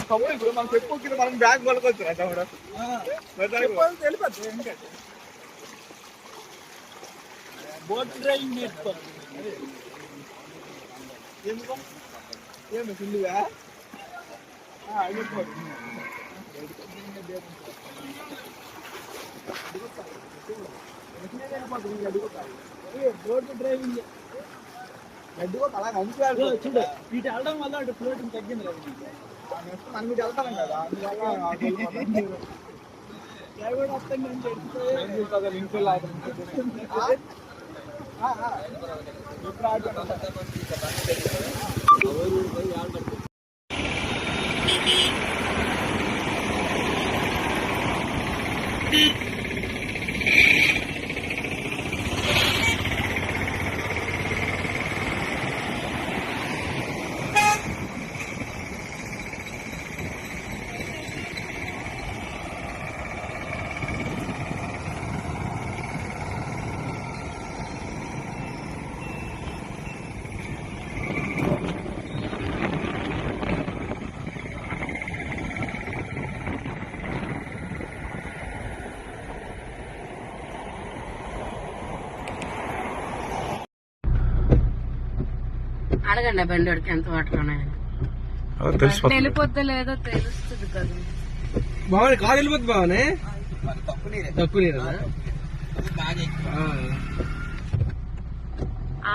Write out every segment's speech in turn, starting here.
తమ్ముడు ఇప్పుడు మనం చెప్పు మనం బ్యాగ్ పడుకోవచ్చు తమ్ముడు బోట్ డ్రైవింగ్ నేర్చుకోవాలి. ఏమి ఫుల్గా బోట్ డ్రైవింగ్ గడ్డిగో అలా అనుకోవాలి చూడు, ఇటు వెళ్ళడం వల్ల అటు ఫ్లోటింగ్ తగ్గింది కదా. మనం ఇటు వెళ్తాం కదా డ్రైవర్ వస్తాను అని చెప్పి ఇంట్లో అడగండి బండికి ఎంత వాటర్ ఉన్నాయని. వెళ్ళిపోద్దా లేదో తెలుస్తుంది కదా. బాగుంది కాదు వెళ్ళిపోద్ది బాగానే తక్కువ నీరు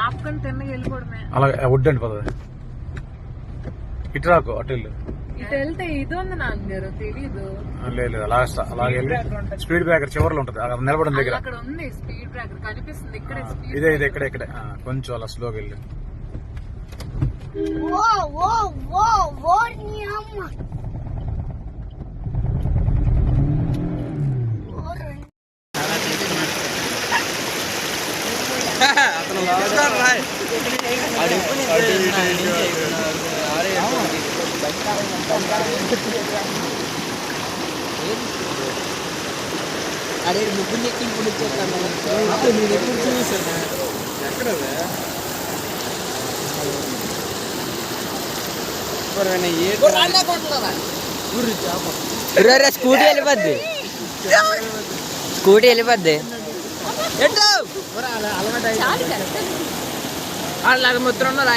ఆపుకొని తిన్నగా వెళ్ళిపోవడమే. అలాగే వడ్డండి పదవి ఇటు రాకు అటు వెళ్ళు. ఇటు వెళ్తే ఇది ఉంది నాన్నగారు తెలీదు. లేదు అలాగే వెళ్ళి స్పీడ్ బ్రేకర్ చివరిలో ఉంటది అక్కడ నిలబడిన దగ్గర. అక్కడ ఉంది స్పీడ్ బ్రేకర్ కనిపిస్తుంది. ఇక్కడే ఇక్కడే కొంచెం అలా స్లోగా వెళ్ళి. అదే ముగ్గు ఎక్కింపుడు వచ్చేస్తాను నేను ఎప్పుడు చూసాను. ఎక్కడ స్కూటీ వెళ్ళిపోద్ది. స్కూటీ వెళ్ళిపోద్ది. అలాగ ముద్ర ఉన్నదా